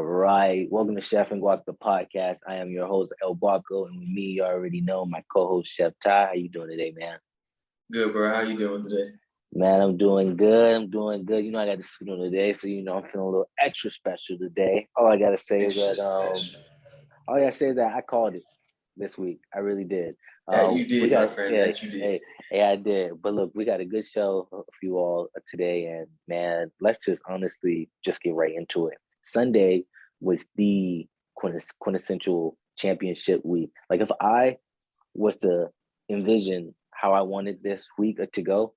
All right. Welcome to Chef and Guac, the podcast. I am your host, El Guaco, and with me, you already know my co-host, Chef Ty. How you doing today, man? Good, bro. How you doing today? Man, I'm doing good. You know, I got the suit on today, so I'm feeling a little extra special today. All I gotta say is that I called it this week. I really did. That you We did, my got friend. That you did. Hey, I did. But look, we got a good show for you all today, and man, let's just honestly just get right into it. Sunday was the quintessential championship week. Like if I was to envision how I wanted this week to go,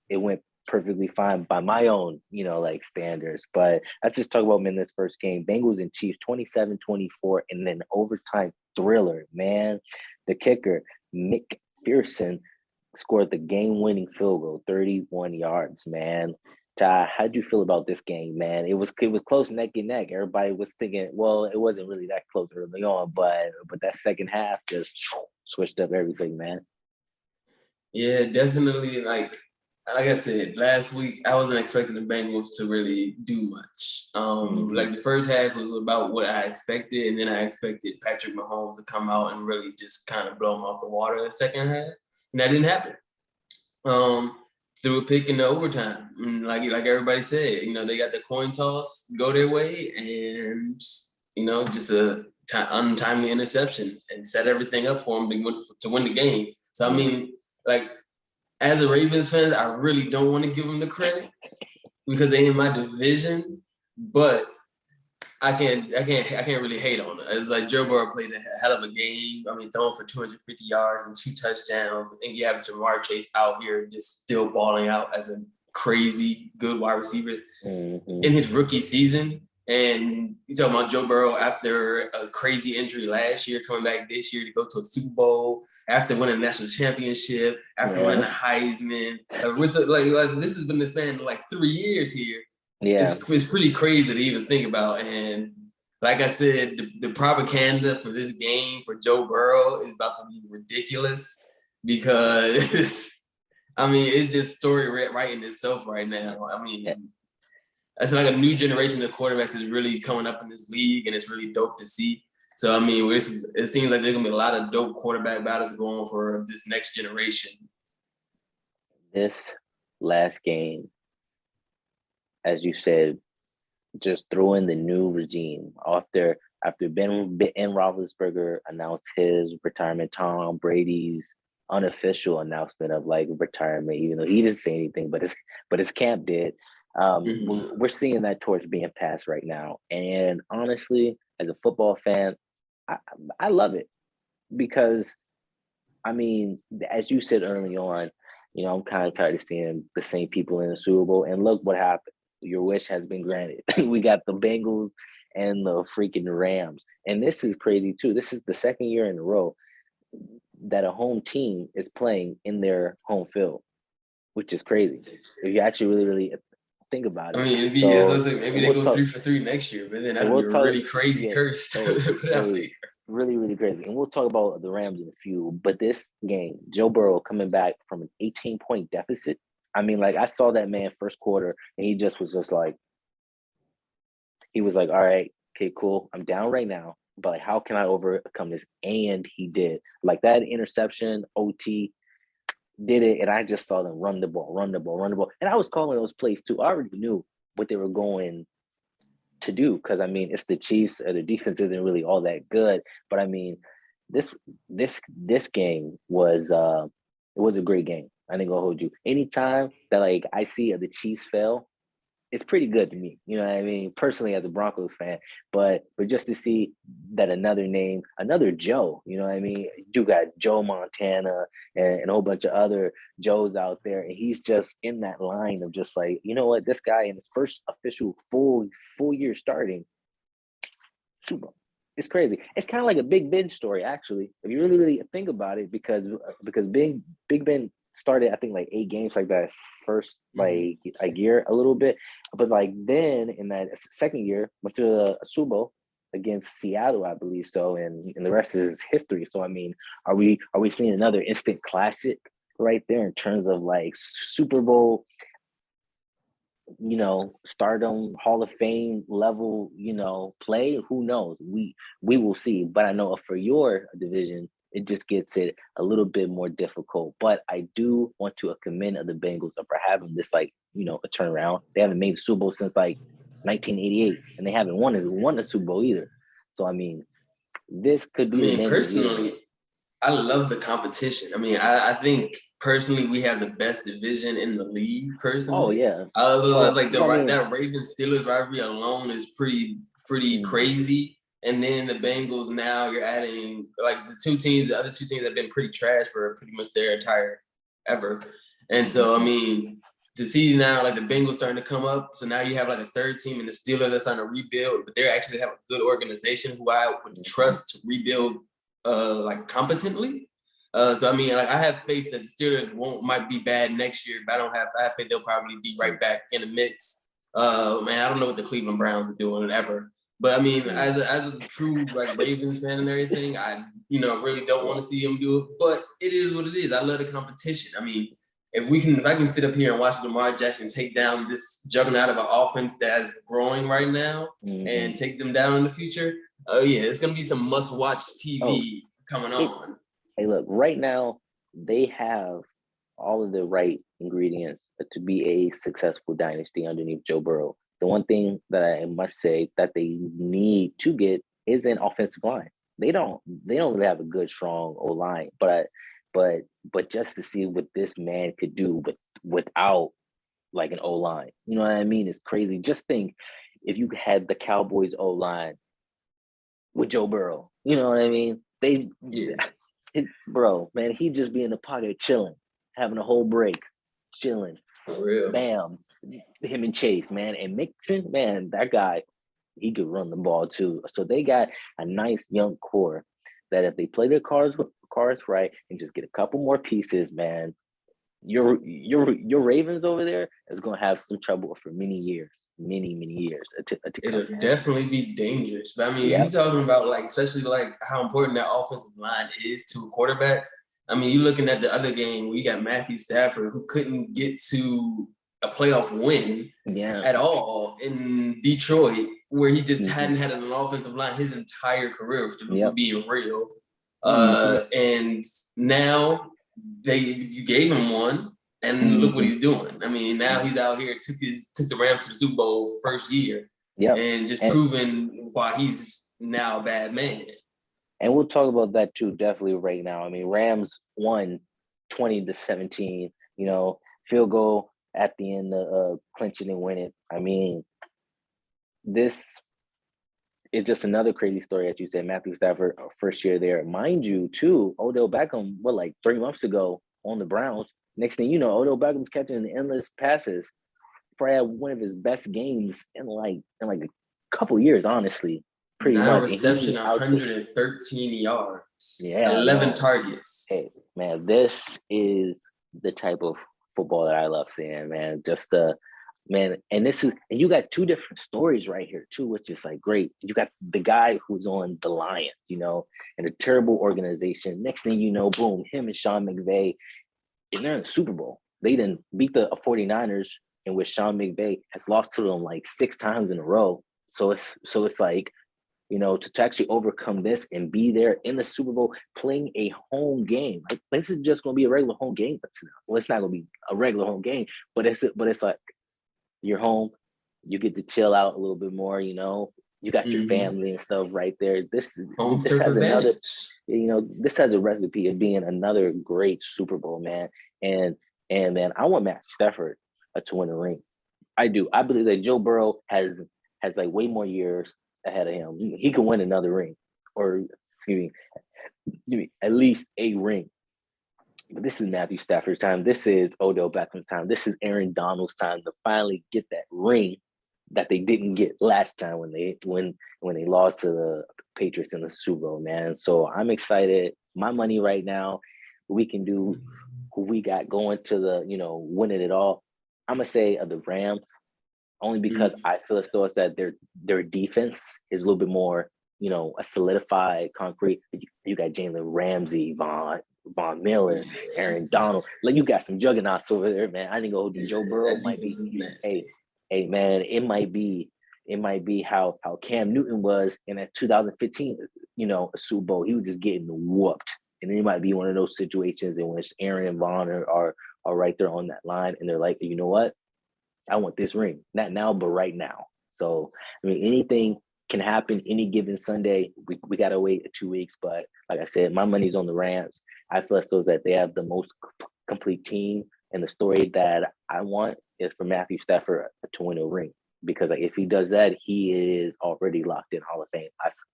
it went perfectly fine by my own, like standards. But let's just talk about this first game. Bengals and Chiefs 27-24, and then overtime thriller, man. The kicker, Mick Pearson, scored the game-winning field goal, 31 yards, man. Ty, how'd you feel about this game, man? It was close neck and neck. Everybody was thinking, well, it wasn't really that close early on, but that second half just switched up everything, man. Yeah, definitely. Like I said, last week I wasn't expecting the Bengals to really do much. Like the first half was about what I expected, and then I expected Patrick Mahomes to come out and really just kind of blow them off the water the second half, and that didn't happen. Threw a pick in the overtime, and like everybody said, they got the coin toss go their way, and just a untimely interception and set everything up for them to win the game. So I mean, like, as a Ravens fan, I really don't want to give them the credit because they in my division, but I can't really hate on it. It's like Joe Burrow played a hell of a game. I mean, throwing for 250 yards and 2 touchdowns. And you have Jamar Chase out here just still balling out as a crazy good wide receiver in his rookie season. And you talking about Joe Burrow after a crazy injury last year, coming back this year to go to a Super Bowl, after winning a national championship, after winning a Heisman. This has been the span of like 3 years here. Yeah. It's pretty crazy to even think about. And like I said, the propaganda for this game for Joe Burrow is about to be ridiculous because, I mean, it's just story writing itself right now. I mean, it's like a new generation of quarterbacks is really coming up in this league, and it's really dope to see. So, I mean, it seems like there's going to be a lot of dope quarterback battles going for this next generation. This last game, as you said, just throw in the new regime. After Ben Roethlisberger announced his retirement, Tom Brady's unofficial announcement of like retirement, even though he didn't say anything, but his camp did. We're seeing that torch being passed right now. And honestly, as a football fan, I love it because, I mean, as you said early on, I'm kind of tired of seeing the same people in the Super Bowl. And look what happened. Your wish has been granted. We got the Bengals and the freaking Rams. And this is crazy too. This is the second year in a row that a home team is playing in their home field, which is crazy. If you actually really, really think about it. I mean, maybe they go 3 for 3 next year, but then that would be a really crazy curse to put out there. Really, really crazy. And we'll talk about the Rams in a few. But this game, Joe Burrow coming back from an 18-point deficit. I mean, like, I saw that man first quarter, and he was like, all right, okay, cool. I'm down right now, but like, how can I overcome this? And he did. Like that interception, OT, did it, and I just saw them run the ball. And I was calling those plays too. I already knew what they were going to do because, I mean, it's the Chiefs. The defense isn't really all that good. But, I mean, this game was it was a great game. I think I'll hold you. Anytime that like I see the Chiefs fail, it's pretty good to me. You know what I mean? Personally, as a Broncos fan, but just to see that another name, another Joe, you know what I mean? You got Joe Montana and a whole bunch of other Joes out there, and he's just in that line of just like, you know what, this guy in his first official full year starting, super. It's crazy. It's kind of like a Big Ben story, actually, if you really, really think about it, because Big Ben started, I think, like 8 games like that first like a year a little bit, but like then in that second year went to a Super Bowl against Seattle, I believe so, and the rest is history. So I mean, are we seeing another instant classic right there in terms of like Super Bowl stardom, Hall of Fame level, play. Who knows? We will see. But I know for your division, it just gets it a little bit more difficult. But I do want to commend the Bengals for having this a turnaround. They haven't made the Super Bowl since 1988, and they haven't won the Super Bowl either. So I mean, this could I be the mean, Bengals year. personally, I love the competition. I mean, I think personally we have the best division in the league. Oh Personally, yeah. I was like I mean, that Ravens Steelers rivalry alone is pretty mhm, crazy. And then the Bengals now you're adding like the other two teams have been pretty trash for pretty much their entire ever. And so I mhm, mean, to see now like the Bengals starting to come up, so now you have like a third team and the Steelers are starting to rebuild, but they actually have a good organization who I would mhm. trust to rebuild like competently. So I mean, like I have faith that the Steelers might be bad next year, but I have faith they'll probably be right back in the mix. Man, I don't know what the Cleveland Browns are doing ever, but I mean, Mhm. as a true like Ravens fan and everything, I really don't want to see them do it, but it is what it is. I love the competition. I mean, if I can sit up here and watch Lamar Jackson take down this juggernaut of an offense that is growing right now and Mhm. take them down in the future, oh yeah, it's gonna be some must-watch Oh, TV coming it. on. Hey, look. Right now, they have all of the right ingredients to be a successful dynasty underneath Joe Burrow. The one thing that I must say that they need to get is an offensive line. They don't really have a good, strong O line, but but just to see what this man could do without like an O line, you know what I mean? It's crazy. Just think if you had the Cowboys O line with Joe Burrow. You know what I mean? Yeah, Bro, man, he just be in the pocket chilling, having a whole break, chilling. for real. Bam, him and Chase, man, and Mixon, man, that guy, he could run the ball too. So they got a nice young core that if they play their cards right and just get a couple more pieces, man, your Ravens over there is gonna have some trouble for many years, many years to come. It'll definitely be dangerous. But I mean, if Yep. you're talking about like, especially like how important that offensive line is to quarterbacks. I mean, you're looking at the other game where you got Matthew Stafford who couldn't get to a playoff win Yeah. at all in Detroit, where he just Mm-hmm. hadn't had an offensive line his entire career, for Yep. being real. Mm-hmm. And now you gave him one, and look what Mm-hmm. he's doing. I mean, now he's out here took the Rams to the Super Bowl first year, Yep. and just And proving why he's now a bad man. and we'll talk about that too, definitely right now. I mean, Rams won 20-17, field goal at the end of clinching and winning. I mean, this is just another crazy story, as you said. Matthew Stafford, first year there. Mind you, too, Odell Beckham, 3 months ago on the Browns. Next thing you know, Odell Beckham's catching endless passes. Probably had one of his best games in a couple years, honestly, pretty Nine much. And he was reception, out there. 113 yards, Yeah, 11 no. targets. Hey, man, this is the type of football that I love seeing, man. Just the man, and you got two different stories right here too, which is like great. You got the guy who's on the Lions, and a terrible organization. Next thing you know, boom, him and Sean McVay, and they're in the Super Bowl. They didn't beat the 49ers, in which Sean McVay has lost to them like 6 times in a row. So it's like, to actually overcome this and be there in the Super Bowl playing a home game. Like, this is just going to be a regular home game. Well, it's not going to be a regular home game, but it's like you're home. You get to chill out a little bit more. You got your Mm-hmm. family and stuff right there. Home This turf has another, advantage. this has a recipe of being another great Super Bowl, man. And man, I want Matt Stafford to win a ring. I do. I believe that Joe Burrow has like way more years ahead of him. He can win another ring, or excuse me, at least a ring. But this is Matthew Stafford's time. This is Odell Beckham's time. This is Aaron Donald's time to finally get that ring that they didn't get last time when they lost to the Patriots in the Super Bowl, man. So I'm excited. My money right now, we can do who we got going to the, winning it all. I'm gonna say the Rams, only because Mm-hmm. I feel as though it's that their defense is a little bit more, a solidified concrete. You got Jalen Ramsey, Von Miller, Aaron Donald. Like, you got some juggernauts over there, man. I think old Yeah, Joe Burrow that might defense be. is Hey, nasty. hey man, it might be how Cam Newton was in that 2015, Super Bowl. He was just getting whooped. And then it might be one of those situations in which Aaron and Vaughn are right there on that line, and they're like, you know what? I want this ring. Not now, but right now. So I mean, anything can happen any given Sunday. We gotta wait 2 weeks, but like I said, my money's on the Rams. I feel as though that they have the most complete team, and the story that I want is for Matthew Stafford to win a ring, because like, if he does that, he is already locked in Hall of Fame.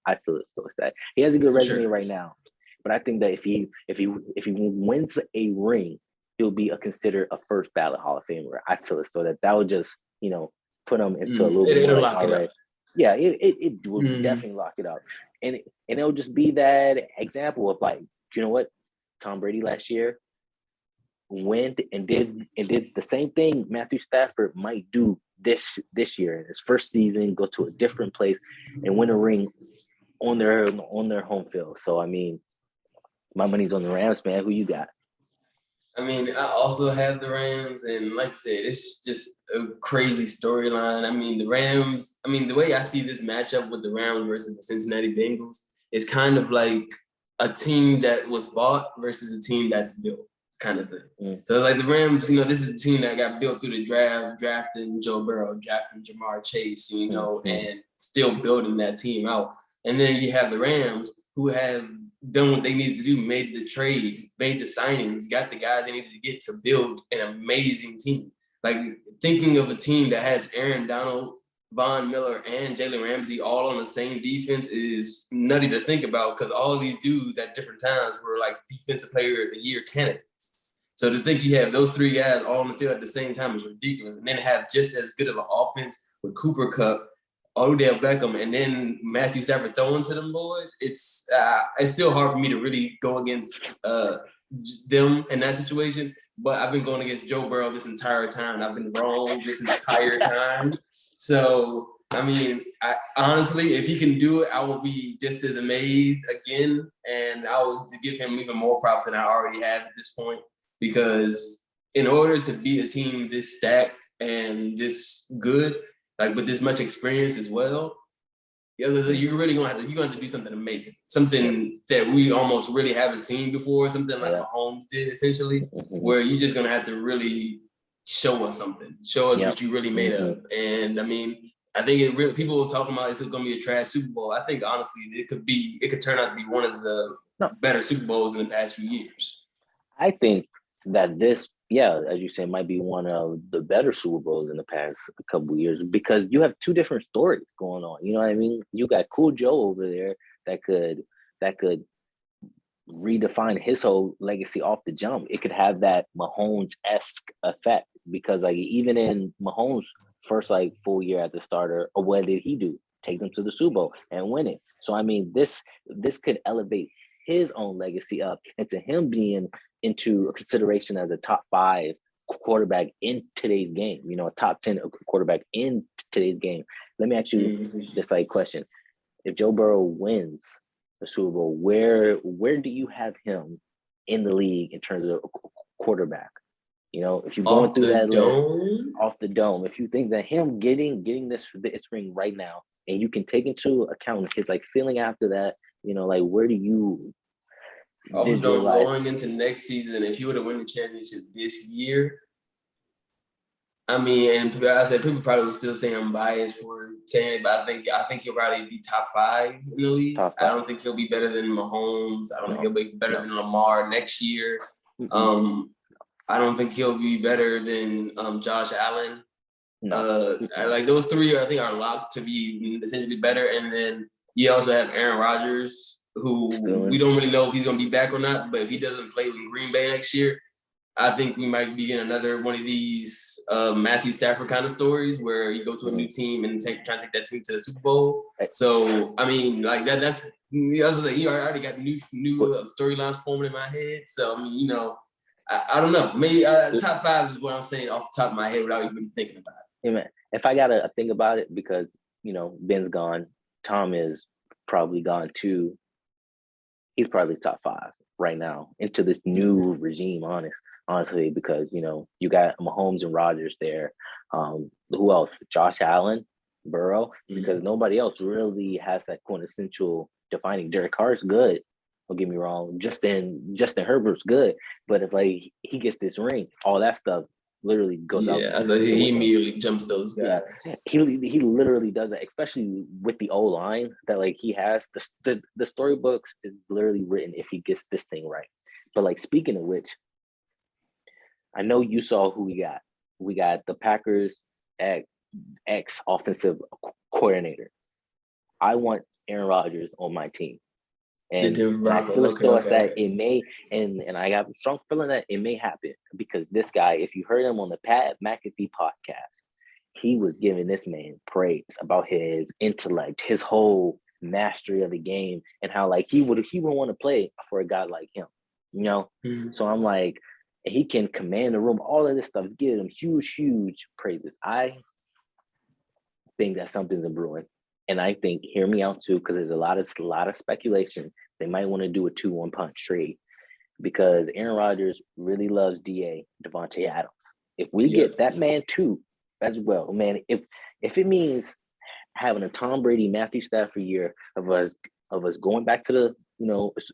I feel as though it's that he has a good For resume sure. right now, but I think that if he wins a ring, he'll be considered a first ballot Hall of Famer. I feel as though that would just put him into a little bit more It'll like, lock all it right, up. yeah, it will Mm. definitely lock it up, and it'll just be that example of like, you know what, Tom Brady last year went and did the same thing Matthew Stafford might do this year in his first season, go to a different place and win a ring on their home field. So I mean, my money's on the Rams, man. Who you got? I mean, I also have the Rams, and like I said, it's just a crazy storyline. I mean, the Rams, the way I see this matchup with the Rams versus the Cincinnati Bengals is kind of like a team that was bought versus a team that's built kind of thing. So it's like the Rams, this is a team that got built through the draft, drafting Joe Burrow, drafting Jamar Chase, and still building that team out. And then you have the Rams who have done what they needed to do, made the trades, made the signings, got the guys they needed to get to build an amazing team. Like thinking of a team that has Aaron Donald, Von Miller, and Jalen Ramsey all on the same defense is nutty to think about, because all of these dudes at different times were like defensive player of the year candidates. So to think you have those three guys all on the field at the same time is ridiculous. And then have just as good of an offense with Cooper Kupp, Odell Beckham, and then Matthew Stafford throwing to them boys. It's still hard for me to really go against them in that situation. But I've been going against Joe Burrow this entire time. I've been wrong this entire time. So I honestly, if he can do it, I will be just as amazed again, and I will give him even more props than I already have at this point. Because in order to beat a team this stacked and this good, like with this much experience as well, you're really gonna have to do something amazing, something that we almost really haven't seen before, something like Mahomes did essentially, where you're just gonna have to really show us something, show us what you really made of. And I think people were talking about it's gonna be a trash Super Bowl. I think honestly it could turn out to be one of the better Super Bowls in the past few years. I think that this, as you say, might be one of the better Super Bowls in the past couple of years, because you have two different stories going on. You know what I mean? You got Cool Joe over there that could redefine his whole legacy off the jump. It could have that Mahomes-esque effect, because like even in Mahomes' first like full year as a starter, or what did he do? Take them to the Super Bowl and win it. So I mean, this could elevate his own legacy up into him being into consideration as a top 5 quarterback in today's game, a top 10 quarterback in today's game. Let me ask you this like question. If Joe Burrow wins the Super Bowl, where do you have him in the league in terms of quarterback? If you're going through that list off the dome, if you think that him getting this ring right now, and you can take into account his like feeling after that, like where do you visualize going into next season? If he would have won the championship this year, and I said people probably would still say I'm biased for saying it, but I think he'll probably be top 5 in the league. I don't think he'll be better than Mahomes. I don't think he'll be better than Lamar next year. I don't think he'll be better than Josh Allen. Like those three, I think, are locked to be essentially better. And then you also have Aaron Rodgers, who we don't really know if he's going to be back or not. But if he doesn't play in Green Bay next year, I think we might be getting another one of these Matthew Stafford kind of stories where you go to a new team and try to take that team to the Super Bowl. So like that's you already got new storylines forming in my head. So I don't know. Maybe top 5 is what I'm saying off the top of my head without even thinking about it. Hey man, if I gotta think about it, because Ben's gone, Tom is probably gone too. He's probably top 5 right now into this new regime. Honest, honestly, because you got Mahomes and Rodgers there. Who else? Josh Allen, Burrow, because nobody else really has that quintessential defining. Derek Carr's good. Don't get me wrong. Justin Herbert's good, but if like he gets this ring, all that stuff literally goes out. Yeah, so he immediately jumps those guys. Yeah, he literally does that, especially with the O line that like he has. The storybooks is literally written if he gets this thing right. But like speaking of which, I know you saw who we got. We got the Packers ex offensive coordinator. I want Aaron Rodgers on my team. And I feel as though that it may, and I have a strong feeling that it may happen because this guy, if you heard him on the Pat McAfee podcast, he was giving this man praise about his intellect, his whole mastery of the game, and how like he would want to play for a guy like him, So I'm like, he can command the room, all of this stuff, giving him huge praises. I think that something's in brewing. And I think, hear me out too, because there's a lot of speculation. They might want to do a 2-1 punch trade because Aaron Rodgers really loves Devontae Adams. If we get that man too, as well, man, if it means having a Tom Brady, Matthew Stafford year of us going back to the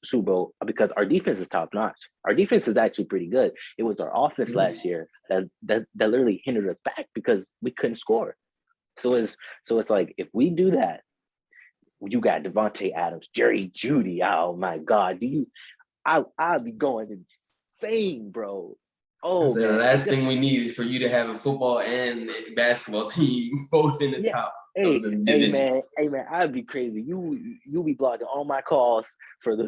Super Bowl, because our defense is top notch. Our defense is actually pretty good. It was our offense last year that literally hindered us back because we couldn't score. So it's like if we do that, you got Devontae Adams, Jerry Jeudy. Oh my God, I'll be going insane, bro. Oh so man, the last thing we need is for you to have a football and basketball team both in the top. Hey man, I'd be crazy. You be blocking all my calls for the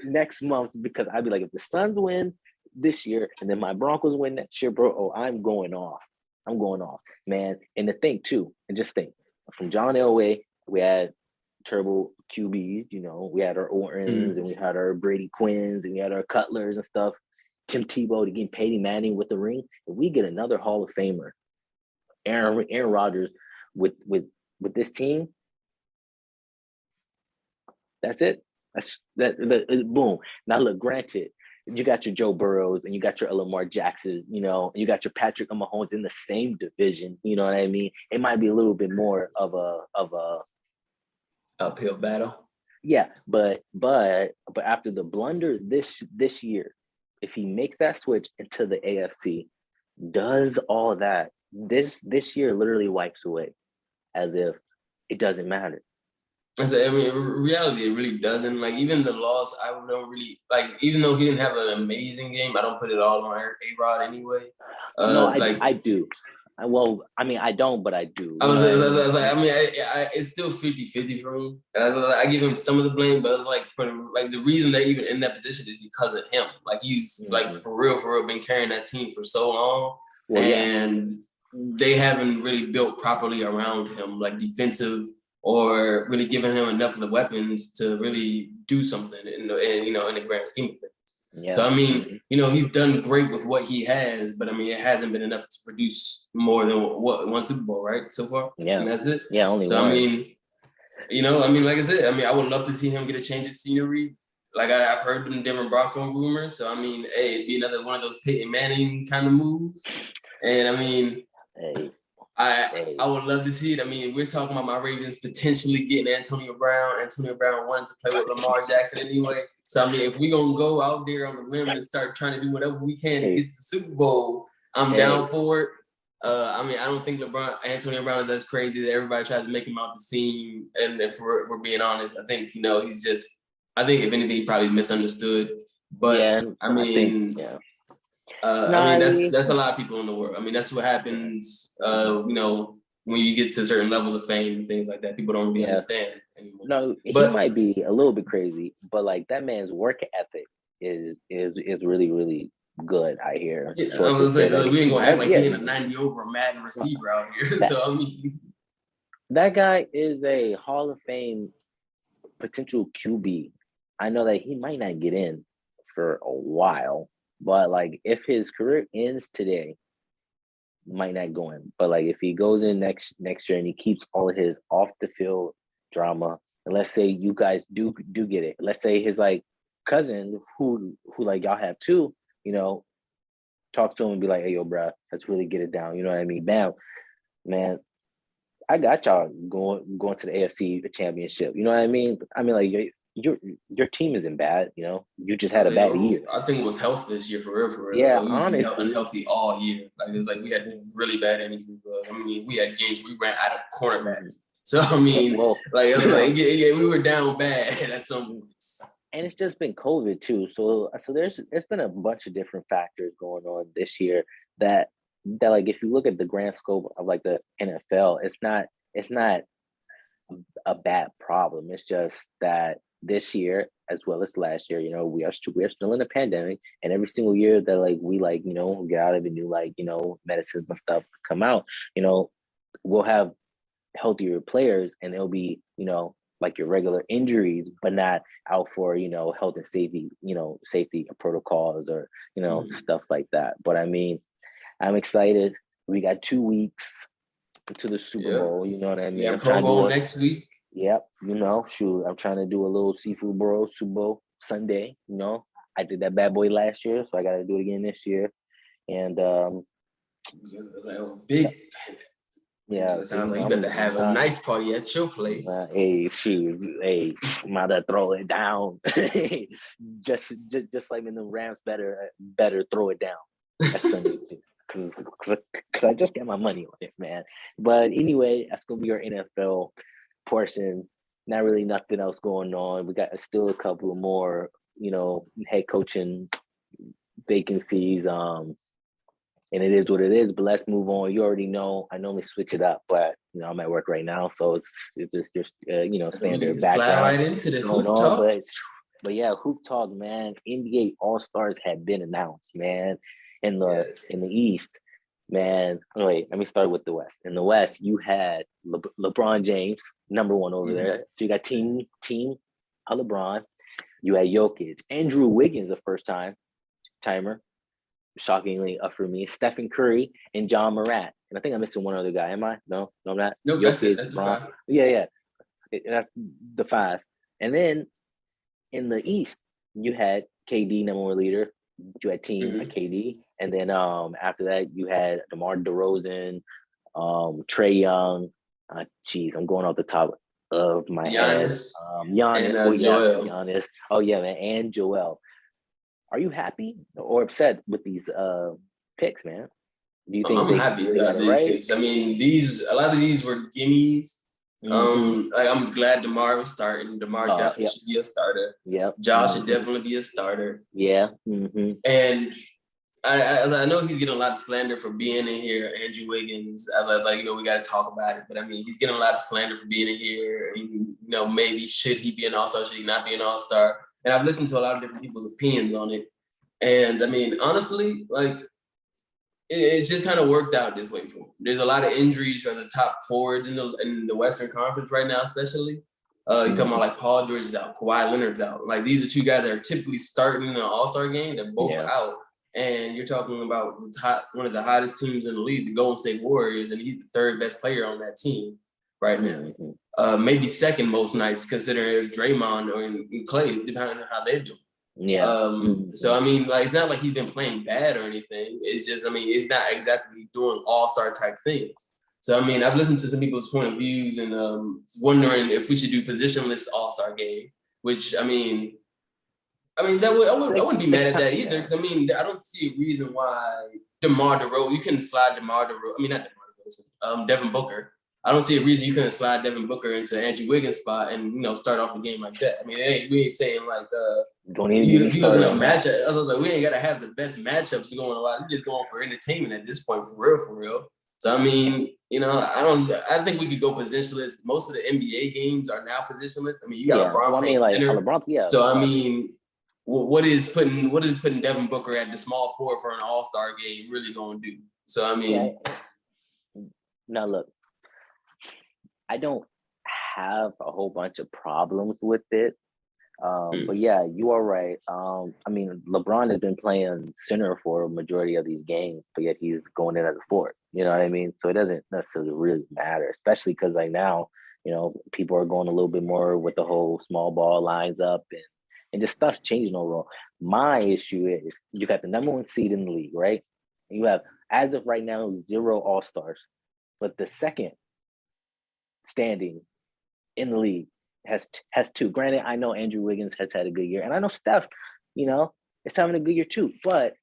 next month because I'd be like, if the Suns win this year and then my Broncos win next year, bro, I'm going off. Man. And the thing too, and just think, from John Elway, we had turbo QBs, we had our Ortons and we had our Brady Quinns and we had our Cutlers and stuff. Tim Tebow to get Peyton Manning with the ring. If we get another Hall of Famer, Aaron Rodgers with this team, that's it. Boom. Now look, granted, you got your Joe Burrows and you got your Lamar Jackson, you got your Patrick Mahomes in the same division. You know what I mean? It might be a little bit more of a uphill battle. Yeah, but after the blunder this year, if he makes that switch into the AFC, does all that, this year literally wipes away as if it doesn't matter. I mean, in reality, it really doesn't. Like, even the loss, I don't really, like, even though he didn't have an amazing game, I don't put it all on A-Rod anyway. No, I do. Well, I mean, I don't, but I do. I was like, I mean, it's still 50-50 for me. I give him some of the blame, but it's like the reason they're even in that position is because of him. Like, he's like for real been carrying that team for so long, and they haven't really built properly around him, like defensive, or really giving him enough of the weapons to really do something in the grand scheme of things. Yeah. So I mean, he's done great with what he has, but I mean, it hasn't been enough to produce more than one Super Bowl, right? So far, yeah, and that's it. Yeah, only so one. I mean, like I said, I mean, I would love to see him get a change of scenery. Like I've heard the Denver Bronco rumors, so I mean, hey, it'd be another one of those Peyton Manning kind of moves, and I mean, I would love to see it. I mean, we're talking about my Ravens potentially getting Antonio Brown. Antonio Brown wanted to play with Lamar Jackson anyway. So, I mean, if we're going to go out there on the limb and start trying to do whatever we can to get to the Super Bowl, I'm down for it. I mean, I don't think Antonio Brown is as crazy that everybody tries to make him out the scene. And if we're being honest, I think, he's just, I think if anything, he probably misunderstood. But, I mean... I mean, that's a lot of people in the world. I mean, that's what happens, when you get to certain levels of fame and things like that. People don't really understand anymore. No, he might be a little bit crazy, but like that man's work ethic is really, really good, I hear. Yeah, I was saying, we ain't gonna act like he ain't a 90 over Madden receiver out here. So I mean, that guy is a Hall of Fame potential QB. I know that he might not get in for a while. But like, if his career ends today, might not go in. But like, if he goes in next year and he keeps all of his off the field drama, and let's say you guys do get it. Let's say his like cousin, who like y'all have too, talk to him and be like, hey, yo, bro, let's really get it down. You know what I mean? Bam, man. I got y'all going to the AFC championship. You know what I mean? I mean, like your team isn't bad. You know, you just had a bad year. I think it was health this year for real, for real. Yeah, Like, we were honestly. unhealthy all year. Like it's like we had really bad injuries. I mean, we had games we ran out of cornerbacks. So I mean, Well, like it was like yeah, we were down bad at some points. and it's just been COVID too. So there's been a bunch of different factors going on this year that like if you look at the grand scope of like the NFL, it's not a bad problem. It's just that this year as well as last year, you know, we are still in a pandemic, and every single year that like we like, you know, get out of the new like, you know, medicines and stuff come out, you know, we'll have healthier players, and it'll be, you know, like your regular injuries, but not out for, you know, health and safety, you know, safety protocols or, you know, stuff like that. But I mean, I'm excited. We got 2 weeks to the Super Bowl. You know what I mean? Yeah, I'm Pro trying to Bowl do it. next week. Yep. You know, shoot, I'm trying to do a little seafood bro Super Bowl Sunday. You know, I did that bad boy last year, so I got to do it again this year. And big. yeah, Sounds like you better have a nice party at your place. Hey, shoot, hey, I'm about to throw it down. just like when the Rams better throw it down. That's Sunday too. Cause I just got my money on it, man. But anyway, that's gonna be our NFL portion. Not really nothing else going on. We got still a couple of more, you know, head coaching vacancies. And it is what it is. But let's move on. You already know I normally switch it up, but you know I'm at work right now, so it's just you know, standard background. Slide right into the hoop talk. But yeah, hoop talk, man. NBA All Stars have been announced, man. In the East, man. Wait, let me start with the West. In the West, you had LeBron James, number one over there. So you got team LeBron. You had Jokic, Andrew Wiggins, the first timer. Shockingly up for me, Stephen Curry and John Morant. And I think I'm missing one other guy. Am I? No, I'm not. No, that's it. That's the 5. Yeah. That's the 5. And then in the East, you had KD, number one leader. You had team KD. And then after that, you had DeMar DeRozan, Trae Young. I'm going off the top of my head. Giannis. Giannis. Oh, yeah, man. And Joel. Are you happy or upset with these picks, man? Do you think I'm happy about these picks? I mean, a lot of these were gimmies. Like I'm glad DeMar was starting. DeMar definitely should be a starter. Yeah. Josh should definitely be a starter. Yeah. And I know he's getting a lot of slander for being in here. Andrew Wiggins, I was like, you know, we got to talk about it. But I mean, he's getting a lot of slander for being in here. You know, maybe should he be an all-star? Should he not be an all-star? And I've listened to a lot of different people's opinions on it. And I mean, honestly, like it's just kind of worked out this way for him. There's a lot of injuries for the top forwards in the Western Conference right now, especially. You're talking about like Paul George is out, Kawhi Leonard's out. Like these are 2 guys that are typically starting in an all-star game. They're both out. And you're talking about one of the hottest teams in the league, the Golden State Warriors, and he's the 3rd best player on that team right now. Maybe 2nd most nights, considering Draymond or Clay, depending on how they do. Yeah. So I mean, like it's not like he's been playing bad or anything. It's just, I mean, it's not exactly doing all-star type things. So I mean, I've listened to some people's point of views and wondering if we should do positionless all-star game. Which I mean, I wouldn't be mad at that either, because I mean, I don't see a reason why DeMar DeRozan, you couldn't slide DeMar DeRozan. I mean, not DeMar DeRozan, Devin Booker. I don't see a reason you couldn't slide Devin Booker into Andrew Wiggins' spot and, you know, start off the game like that. I mean, we ain't saying like don't even start a matchup. I was like, we ain't gotta have the best matchups going on. We're just going for entertainment at this point, for real. So I mean, you know, I think we could go positionless. Most of the NBA games are now positionless. I mean, you got LeBron playing center. So I mean, what is putting Devin Booker at the small forward for an all-star game really gonna do? So I mean, now look, I don't have a whole bunch of problems with it. But yeah, you are right. I mean, LeBron has been playing center for a majority of these games, but yet he's going in as a forward. You know what I mean? So it doesn't necessarily really matter, especially because like now, you know, people are going a little bit more with the whole small ball lines up and just stuff's changing overall. My issue is you got the number 1 seed in the league, right? And you have, as of right now, 0 All-Stars. But the second standing in the league has 2. Granted, I know Andrew Wiggins has had a good year, and I know Steph, is having a good year too. But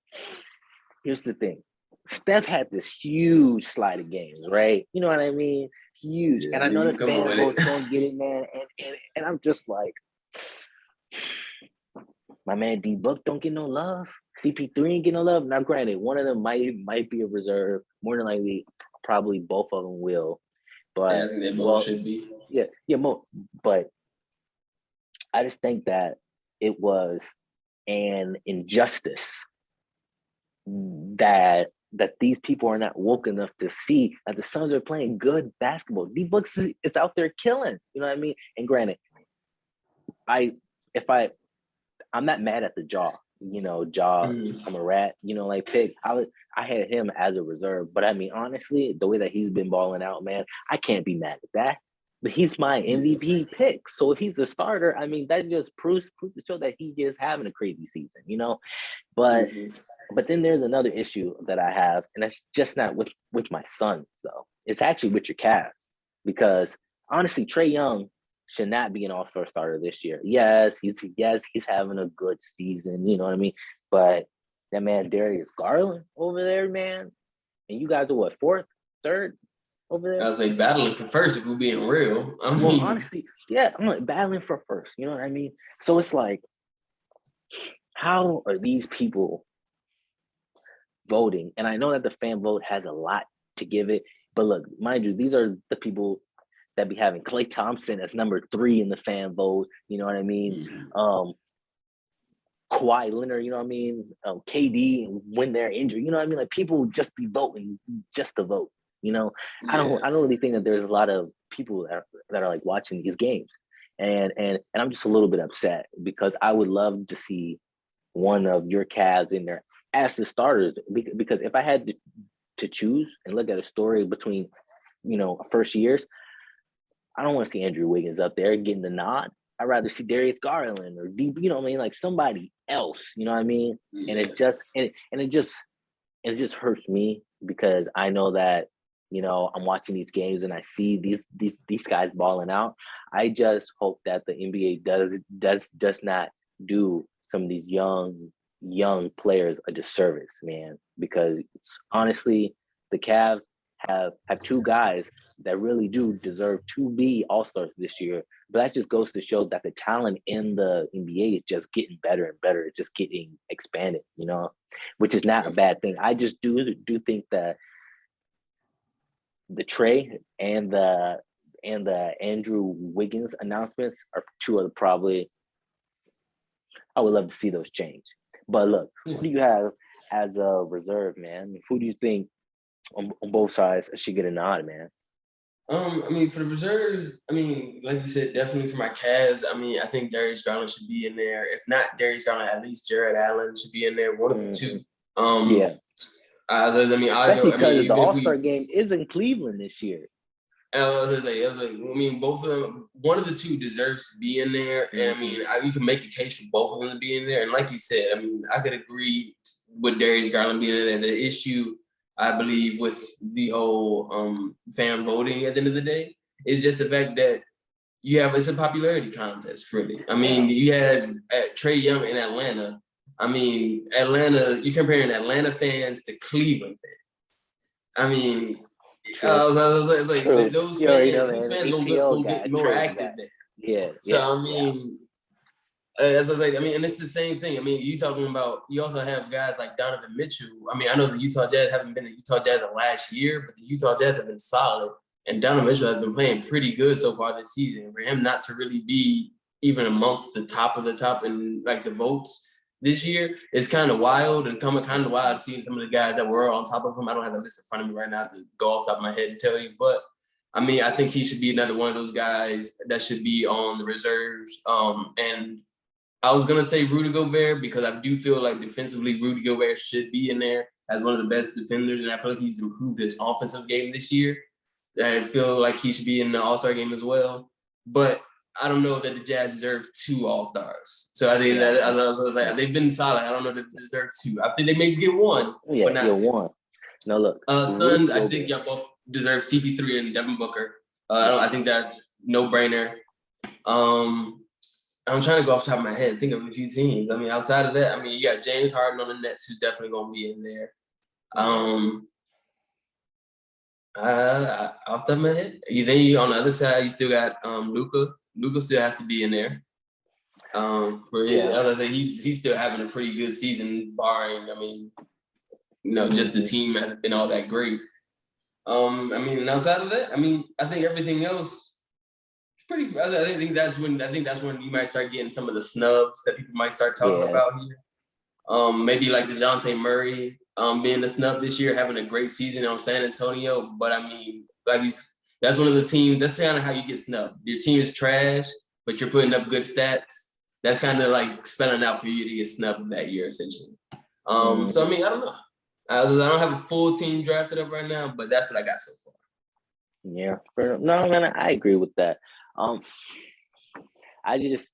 here's the thing. Steph had this huge slide of games, right? You know what I mean? Huge. Yeah, and I know he's the fan coming votes with it. don't get it, man. And I'm just like, my man D Book don't get no love. CP3 ain't get no love. Now, granted, one of them might be a reserve. More than likely, probably both of them will. Yeah, I But think they both should be. but I just think that it was an injustice that these people are not woke enough to see that the Suns are playing good basketball. D Books is out there killing. You know what I mean? And granted, I'm not mad at the Jaw. I'm a rat. Pick. I had him as a reserve, but I mean, honestly, the way that he's been balling out, man, I can't be mad at that. But he's my MVP pick. So if he's a starter, I mean, that just proves to show that he is having a crazy season, But but then there's another issue that I have, and that's just not with my Suns, though. It's actually with your Cavs, because honestly, Trae Young should not be an all-star starter this year. Yes, he's having a good season, you know what I mean? But that man Darius Garland over there, man, and you guys are what, 4th, 3rd over there? I was like battling for first if we're being real. Well, honestly, yeah, I'm like battling for first, you know what I mean? So it's like, how are these people voting? And I know that the fan vote has a lot to give it, but look, mind you, these are the people that be having Klay Thompson as number 3 in the fan vote. You know what I mean? Kawhi Leonard, you know what I mean? KD when they're injured, you know what I mean? Like, people just be voting just to vote. I don't really think that there's a lot of people that are like watching these games, and I'm just a little bit upset, because I would love to see one of your Cavs in there as the starters, because if I had to choose and look at a story between first years, I don't want to see Andrew Wiggins up there getting the nod. I'd rather see Darius Garland or you know what I mean, like somebody else, you know what I mean? And it just hurts me, because I know that I'm watching these games and I see these guys balling out. I just hope that the NBA does not do some of these young players a disservice, man, because honestly, the Cavs have 2 guys that really do deserve to be all-stars this year. But that just goes to show that the talent in the NBA is just getting better and better. It's just getting expanded, which is not a bad thing. I just do think that the Trae and the Andrew Wiggins announcements are 2 of the probably, I would love to see those change. But look, who do you have as a reserve, man? Who do you think on both sides should get a nod, man? I mean, for the reserves, I mean, like you said, definitely for my Cavs, I mean, I think Darius Garland should be in there. If not Darius Garland, at least Jared Allen should be in there. One of the 2. Yeah. Especially because the All-Star game is in Cleveland this year. I mean, both of them, one of the 2 deserves to be in there. And I mean, you can make a case for both of them to be in there. And like you said, I mean, I could agree with Darius Garland being in there. The issue, I believe, with the whole fan voting at the end of the day is just the fact that it's a popularity contest, really. I mean, you had Trae Young in Atlanta. I mean, you're comparing Atlanta fans to Cleveland fans. I mean, those fans will get more active there. Yeah. So I mean, and it's the same thing. I mean, you also have guys like Donovan Mitchell. I mean, I know the Utah Jazz haven't been the Utah Jazz of last year, but the Utah Jazz have been solid, and Donovan Mitchell has been playing pretty good so far this season. For him not to really be even amongst the top of the top in like the votes this year is kind of wild, and kind of wild seeing some of the guys that were on top of him. I don't have the list in front of me right now to go off the top of my head and tell you, but I mean, I think he should be another one of those guys that should be on the reserves. And I was going to say Rudy Gobert, because I do feel like defensively Rudy Gobert should be in there as one of the best defenders, and I feel like he's improved his offensive game this year. I feel like he should be in the All-Star game as well. But I don't know that the Jazz deserve 2 All-Stars. So I think that I was like, they've been solid. I don't know that they deserve 2. I think they maybe get 1, but not 2. 1. No, look. Suns, I think y'all both deserve CP3 and Devin Booker. I think that's no-brainer. I'm trying to go off the top of my head, think of a few teams. I mean, outside of that, I mean, you got James Harden on the Nets, who's definitely going to be in there. Off the top of my head, then on the other side, you still got Luka. Luka still has to be in there. He's still having a pretty good season, barring, I mean, just the team hasn't been all that great. And outside of that, I mean, I think everything else. I think that's when you might start getting some of the snubs that people might start talking about here. Maybe like DeJounte Murray being the snub this year, having a great season on San Antonio. But I mean, that's one of the teams. That's kind of how you get snubbed. Your team is trash, but you're putting up good stats. That's kind of like spelling out for you to get snubbed that year, essentially. So I mean, I don't know. I don't have a full team drafted up right now, but that's what I got so far. Yeah, no, man, I agree with that. I just,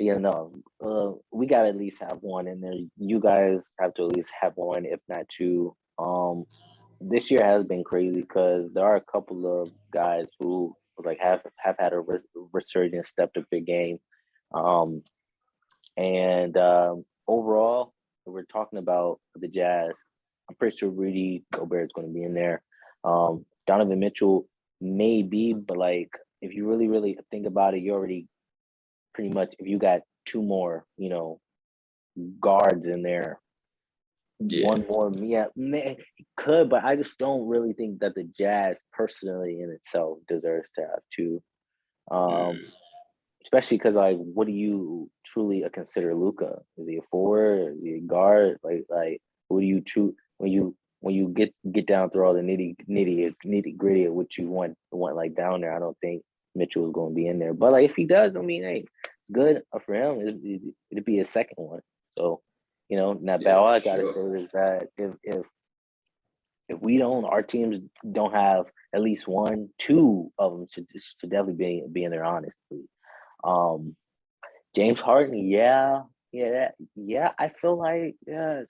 we gotta at least have one in there. You guys have to at least have one, if not 2. This year has been crazy because there are a couple of guys who like have had a resurgence, stepped up their game, and overall, we're talking about the Jazz. I'm pretty sure Rudy Gobert is going to be in there. Donovan Mitchell may be, but like if you really, really think about it, you already pretty much, if you got 2 more, guards in there, 1 more, man, he could, but I just don't really think that the Jazz personally in itself deserves to have 2. Especially because, like, what do you truly consider Luka? Is he a forward? Is he a guard? Like, who do you choose when you get down through all the nitty gritty of what you want like down there? I don't think Mitchell is going to be in there, but like if he does, I mean, hey, it's good for him. It'd be his second one, so not bad. All I gotta say is that if we don't, our teams don't have at least 1, 2 of them should definitely be in there, honestly. James Harden, yeah. I feel like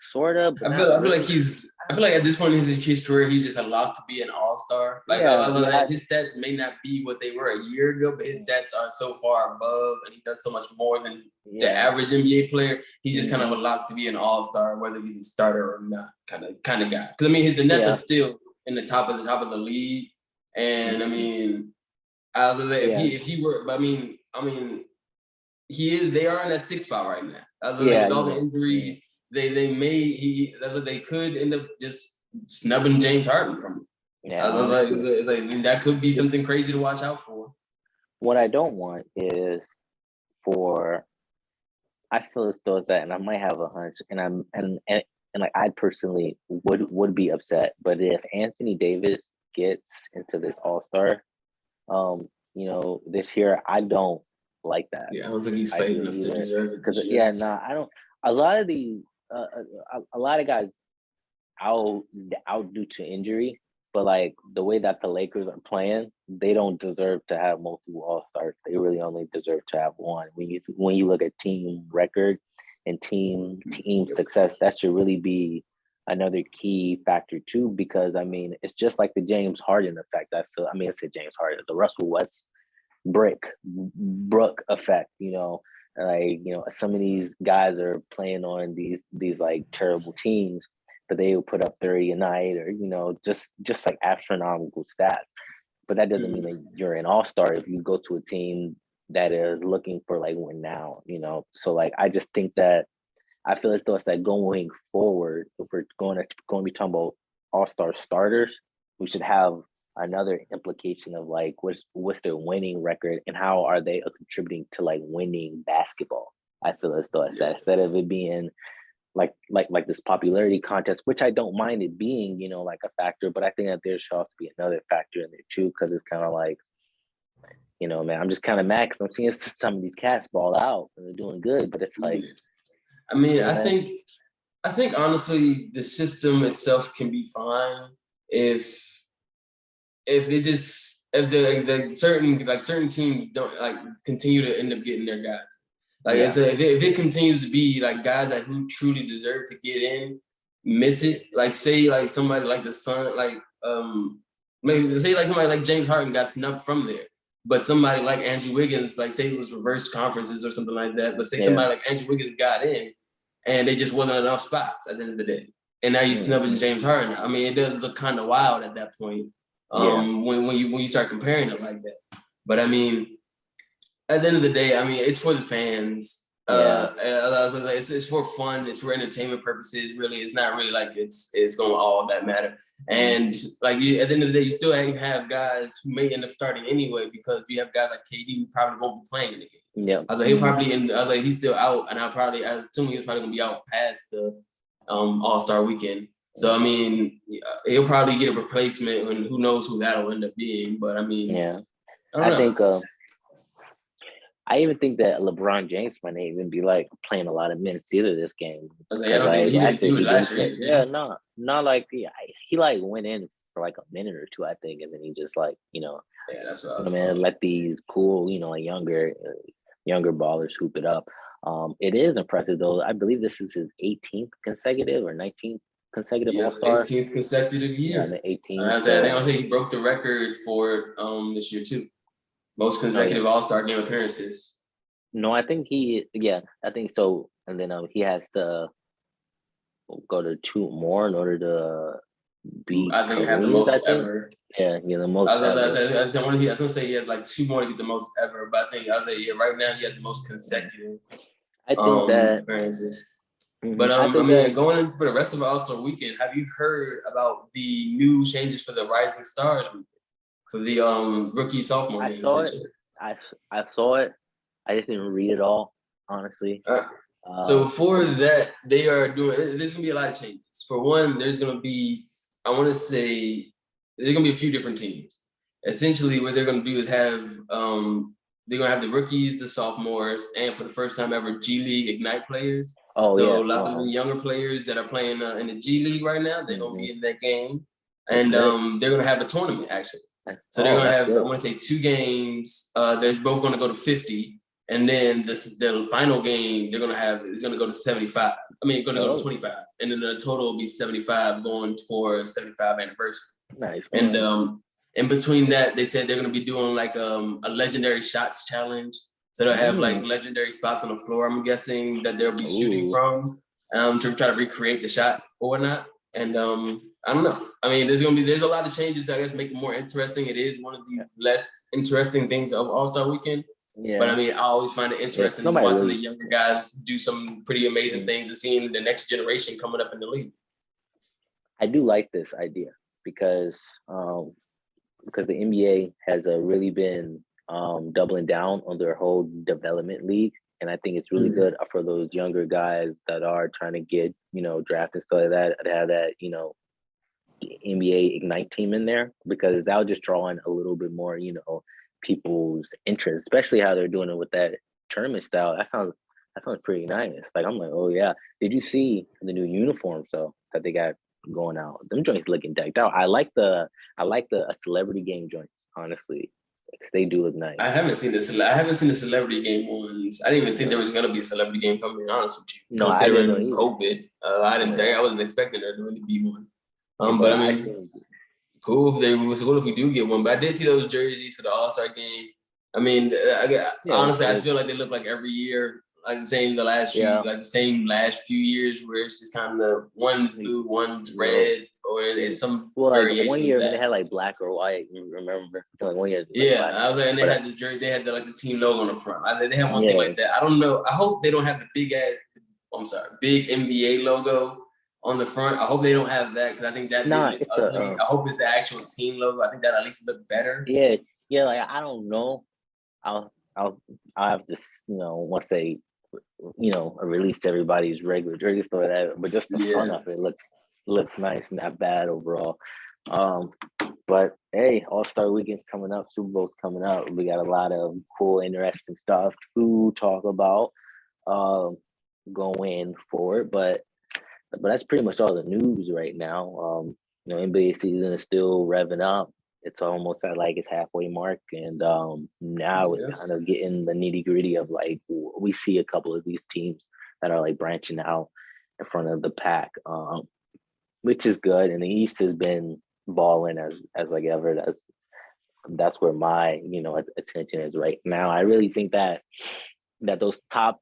sort of. I feel like at this point in his career, he's just a lock to be an all-star. Like his stats may not be what they were a year ago, but his stats are so far above, and he does so much more than the average NBA player. He's just kind of a lock to be an all-star, whether he's a starter or not, kind of guy. Because I mean, the Nets are still in the top of the league, and I mean, if he were, but I mean. They are in that 6th spot right now. With all the injuries, they could end up just snubbing James Harden from him. It's like that could be something crazy to watch out for. What I don't want is I feel as though that, and I might have a hunch, and like I personally would be upset, but if Anthony Davis gets into this All-Star, this year, I don't like that. Yeah, I don't think he's played enough to deserve it. Because I don't. A lot of guys out due to injury, but like the way that the Lakers are playing, they don't deserve to have multiple All-Stars. They really only deserve to have 1. When you look at team record and team success, that should really be another key factor too. Because I mean, it's just like the James Harden effect. It's a James Harden, the Russell Westbrook effect, some of these guys are playing on these like terrible teams, but they will put up 30 a night or just like astronomical stats. But that doesn't mean that you're an all-star if you go to a team that is looking for like win now, So like I just think that I feel as though it's like going forward, if we're going to be talking about all-star starters, we should have another implication of like what's their winning record and how are they contributing to like winning basketball. I feel as though it's that instead of it being like this popularity contest, which I don't mind it being, like a factor, but I think that there should also be another factor in there too, because it's kind of like, man, I'm just kind of mad because I'm seeing some of these cats ball out and they're doing good, but it's like, I mean, I think honestly the system itself can be fine if it just if the certain teams don't like continue to end up getting their guys. Like Yeah. it's if it continues to be like guys that who truly deserve to get in miss it, like say like somebody like the Sun, like maybe say like somebody like James Harden got snubbed from there, but somebody like Andrew Wiggins, like say it was reverse conferences or something like that, but say somebody like Andrew Wiggins got in and they just wasn't enough spots at the end of the day. And now you snubbing James Harden. I mean, it does look kind of wild at that point. When you start comparing it like that. But I mean, at the end of the day, I mean, it's for the fans. It's for fun. It's for entertainment purposes. Really, it's not really like it's going to all that matter. And like at the end of the day, you still have guys who may end up starting anyway because you have guys like KD who probably won't be playing in the game. Yeah. I was like, he's still out, and I assume he's probably gonna be out past the All-Star weekend. So I mean, he'll probably get a replacement, and who knows who that'll end up being. But I mean, I think. I even think that LeBron James might not even be like playing a lot of minutes either this game. I was like, I don't think he did last year. Yeah, no, not like he like went in for like a minute or two, I think, and then he just like that's what let these cool younger ballers hoop it up. It is impressive though. I believe this is his 18th consecutive or 19th consecutive All-Star. 18th consecutive year. Yeah, the 18th. I think I'll say he broke the record for this year too. Most consecutive All-Star game appearances. No, I think I think so. And then he has to go to 2 more in order to beat. I think have the most ever. Yeah, the most. I was gonna say he has like 2 more to get the most ever, but I think I'll say right now he has the most consecutive. I think that appearances. But I mean, going in for the rest of the All-Star weekend, have you heard about the new changes for the Rising Stars weekend? For the rookie sophomore game. I saw it. I just didn't read it all, honestly. So for that, they are doing. There's gonna be a lot of changes. For one, there's gonna be. I want to say there's gonna be a few different teams. Essentially, what they're gonna do is have. They're gonna have the rookies, the sophomores, and for the first time ever, G League Ignite players. A lot of the younger players that are playing in the G League right now, they're gonna be in that game, and they're gonna have a tournament actually. So they're gonna have, I want to say 2 games. They're both gonna go to 50, and then the final game they're gonna have is gonna go to 75. I mean, gonna go to 25, and then the total will be 75, going for 75 anniversary. Nice. And in between that, they said they're gonna be doing like a legendary shots challenge. So they'll have like legendary spots on the floor. I'm guessing that they'll be shooting from to try to recreate the shot or whatnot. And I don't know. I mean, there's a lot of changes that I guess make it more interesting. It is one of the less interesting things of All-Star Weekend. Yeah. But I mean, I always find it interesting watching the younger guys do some pretty amazing things and seeing the next generation coming up in the league. I do like this idea because the NBA has really been doubling down on their whole development league. And I think it's really good for those younger guys that are trying to get, drafted, stuff like that, to have that, NBA Ignite team in there, because that'll just draw in a little bit more, people's interest, especially how they're doing it with that tournament style. That sounds pretty nice. Like, I'm like, oh yeah. Did you see the new uniforms though that they got going out? Them joints looking decked out. I like the celebrity game joints, honestly. Because they do look nice. I haven't seen the celebrity game ones. I didn't even think there was gonna be a celebrity game coming. To be honest with you, no, I didn't know COVID. I wasn't expecting there to really be one. But I mean, cool if we do get one. But I did see those jerseys for the All-Star game. I mean, honestly, I feel like they look like every year, like the same last few years, where it's just kind of one's blue, one's red, or it's some variation. One year they had like black or white. You remember? Like 1 year. I was like, and they had the jersey. They had the team logo on the front. I said they have one thing like that. I don't know. I hope they don't have the big NBA logo on the front. I hope they don't have that, because I think that ugly. I hope it's the actual team logo. I think that at least look better. Yeah. Like, I don't know. I'll have to once they release everybody's regular jersey store that, but just the front of it looks nice, not bad overall. But hey, All-Star Weekend's coming up, Super Bowl's coming up. We got a lot of cool, interesting stuff to talk about going forward. But that's pretty much all the news right now. NBA season is still revving up. it's almost at like its halfway mark, and now it's kind Yes. of getting the nitty gritty of like we see a couple of these teams that are like branching out in front of the pack, which is good. And the East has been balling as like ever. That's where my attention is right now. I really think that those top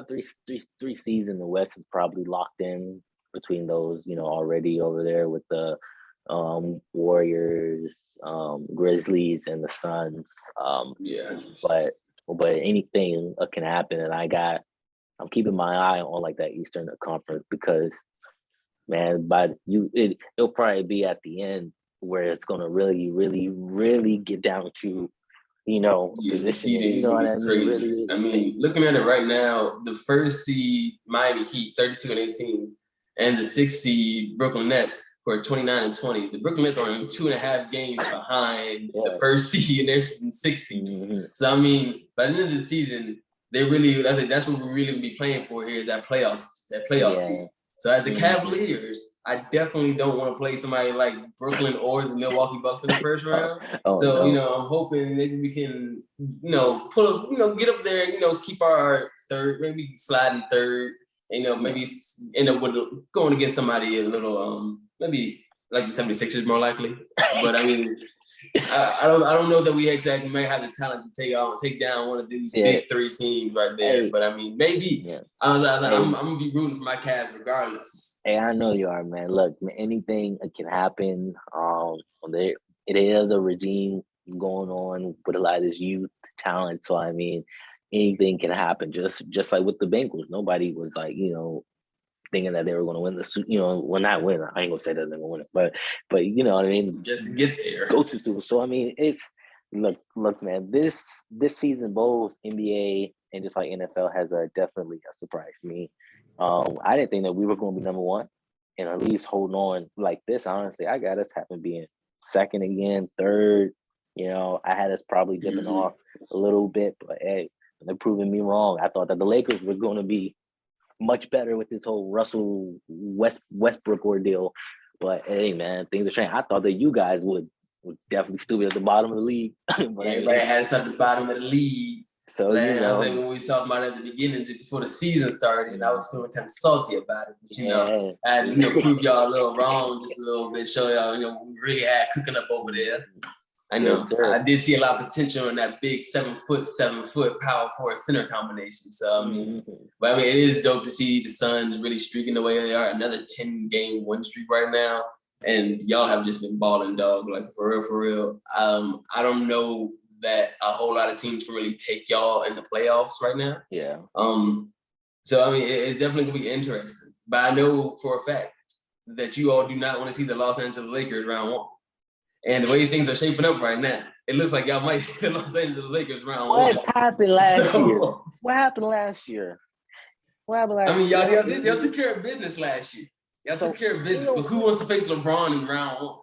three seeds in the West is probably locked in between those already over there with the Warriors, Grizzlies, and the Suns. Yeah. But anything can happen, and I'm keeping my eye on like that Eastern Conference because man, it'll probably be at the end where it's gonna really, really, really get down to Yeah, the positioning. seeding You is know gonna what be I mean? crazy. Really, I really mean, crazy. looking at it right now, the first seed Miami Heat, 32 and 18, and the sixth seed Brooklyn Nets, who are 29 and 20. The Brooklyn Nets are in 2.5 games behind the first seed and they're in sixth seed. Mm-hmm. So I mean, by the end of the season, they really that's what we really be playing for here is that playoff seed. So as the Cavaliers, I definitely don't want to play somebody like Brooklyn or the Milwaukee Bucks in the first round. So, no. I'm hoping maybe we can, get up there and, keep our third, maybe slide in third, and, maybe end up with going against somebody a little, maybe like the 76ers more likely. But I mean, I don't know that we exactly may have the talent to take down one of these big three teams right there. Hey, but I mean, maybe yeah. I'm gonna be rooting for my Cavs regardless. Hey, I know you are, man. Look, anything can happen. It is a regime going on with a lot of this youth talent. So I mean, anything can happen. Just like with the Bengals, nobody was like thinking that they were going to win the well, not win. I ain't gonna say that they're gonna win it, but you know what I mean. Just to get there, go to Super. So I mean, it's look, man. This season, both NBA and just like NFL has definitely a surprise for me. I didn't think that we were going to be number one, and at least holding on like this. Honestly, I got us having being second again, third. I had us probably dipping off a little bit, but hey, they're proving me wrong. I thought that the Lakers were going to be much better with this whole Russell Westbrook ordeal. But hey, man, things are changing. I thought that you guys would definitely still be at the bottom of the league. But everybody had us at the bottom of the league. So I was like when we talked about it at the beginning, just before the season started, and I was feeling kind of salty about it. But I had to prove y'all a little wrong, just a little bit, show y'all, we really had cooking up over there. I know. Yes, I did see a lot of potential in that big 7 foot power forward center combination. So but I mean, it is dope to see the Suns really streaking the way they are. Another 10-game win streak right now, and y'all have just been balling, dog. Like for real. I don't know that a whole lot of teams can really take y'all in the playoffs right now. Yeah. So I mean, it's definitely gonna be interesting. But I know for a fact that you all do not want to see the Los Angeles Lakers round one. And the way things are shaping up right now, it looks like y'all might see the Los Angeles Lakers round one. What happened last year? What happened last year? I mean, y'all took care of business last year. Y'all took care of business. But who wants to face LeBron in round one?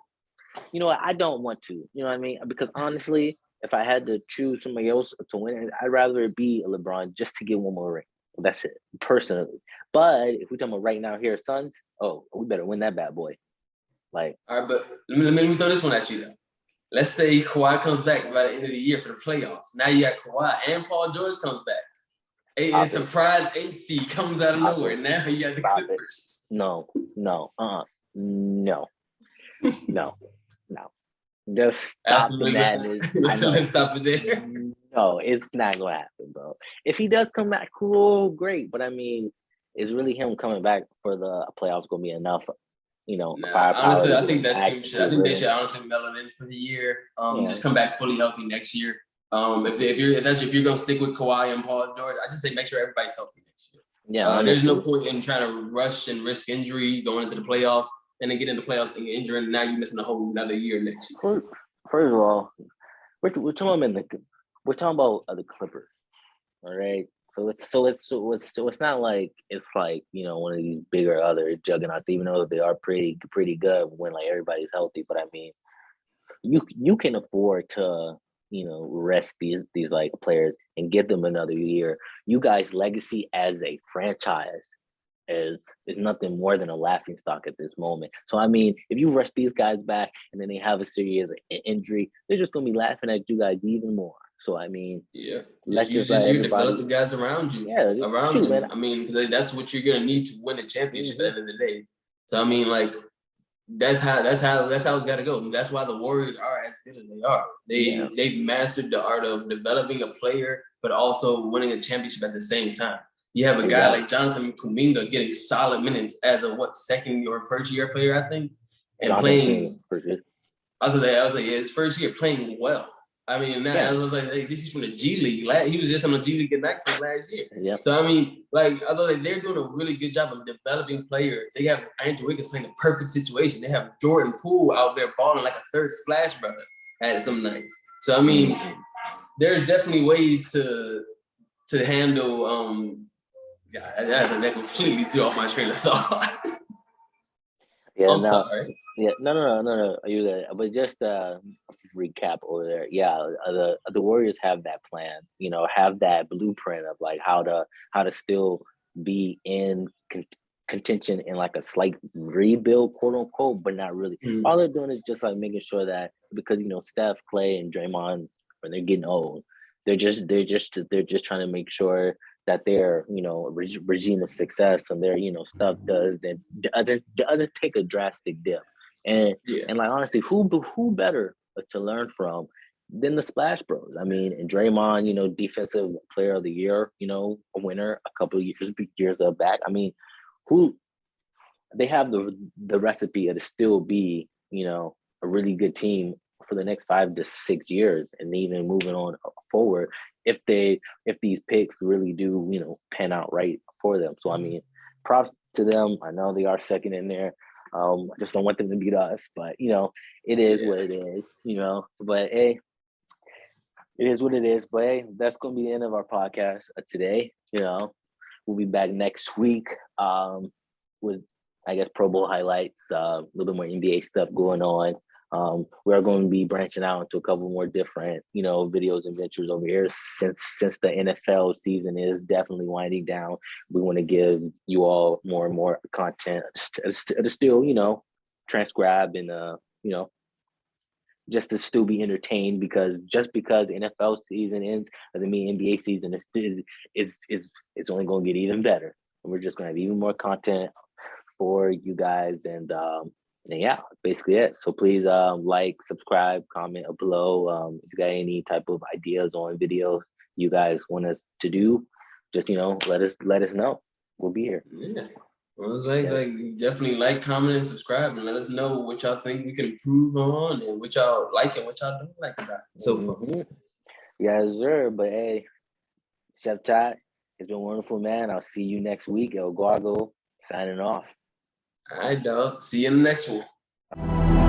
You know what? I don't want to. You know what I mean? Because honestly, if I had to choose somebody else to win, I'd rather it be a LeBron just to get one more ring. That's it, personally. But if we're talking about right now here, Suns, we better win that bad boy. Like, all right, but let me throw this one at you though. Let's say Kawhi comes back by the end of the year for the playoffs. Now you got Kawhi and Paul George comes back. A surprise AC comes out of nowhere. Now you got the Clippers. No. Just stop the madness. Let's stop it there. No, it's not gonna happen, bro. If he does come back, cool, great. But I mean, is really him coming back for the playoffs gonna be enough? Honestly, I think that team should. I think they should honestly mellow in for the year. Just come back fully healthy next year. If you're gonna stick with Kawhi and Paul George, I just say make sure everybody's healthy next year. Yeah, there's no point in trying to rush and risk injury going into the playoffs and then get into the playoffs and get injured, and now you're missing a whole another year next year. First of all, we're talking about the Clippers, all right. So it's not like it's like one of these bigger other juggernauts, even though they are pretty good when like everybody's healthy. But I mean, you can afford to rest these like players and give them another year. You guys' legacy as a franchise is nothing more than a laughing stock at this moment. So I mean, if you rush these guys back and then they have a serious injury, they're just gonna be laughing at you guys even more. So I mean, let's just let you everybody develop the guys around you. Yeah, Around shoot, you. man. I mean, that's what you're gonna need to win a championship at the end of the day. So I mean, like that's how it's got to go. That's why the Warriors are as good as they are. They've mastered the art of developing a player, but also winning a championship at the same time. You have a guy like Jonathan Kuminga getting solid minutes as a second or first year player, I think, and Jonathan playing. King, I was like, his first year playing well. I mean, I was like, hey, this is from the G League. He was just on the G League Connects last year. Yep. So I mean, like I was like, they're doing a really good job of developing players. They have Andrew Wiggins playing the perfect situation. They have Jordan Poole out there balling like a third splash brother at some nights. So I mean, there's definitely ways to handle. That completely threw off my train of thought. I'm sorry. Yeah, no. Are you there? But just recap over there. Yeah, the Warriors have that plan. You know, have that blueprint of like how to still be in contention in like a slight rebuild, quote unquote, but not really. All they're doing is just like making sure that because Steph, Clay, and Draymond, when they're getting old, they're just trying to make sure that their regime of success and their stuff doesn't take a drastic dip, and like honestly, who better to learn from than the Splash Bros? I mean, and Draymond, defensive player of the year, a winner a couple of years back. I mean, who they have the recipe to still be a really good team for the next 5 to 6 years, and even moving on forward if these picks really do pan out right for them. So I mean, props to them. I know they are second in there. I just don't want them to beat us, but it is what it is. But hey, it is what it is. But hey, that's gonna be the end of our podcast today. We'll be back next week with I guess Pro Bowl highlights, a little bit more NBA stuff going on. We are going to be branching out into a couple more different, videos and ventures over here since the NFL season is definitely winding down. We want to give you all more and more content to still, transcribe and, just to still be entertained because the NFL season ends, doesn't mean NBA season is only going to get even better. And we're just going to have even more content for you guys and yeah, basically it. So please like, subscribe, comment below. If you got any type of ideas on videos you guys want us to do, just let us know. We'll be here. Yeah. Well, it was like definitely like, comment, and subscribe, and let us know what y'all think we can improve on, and what y'all like and what y'all don't like about it so far. Yes, sir. But hey, Chef Todd, it's been wonderful, man. I'll see you next week. El Guago signing off. All right, dog. See you in the next one.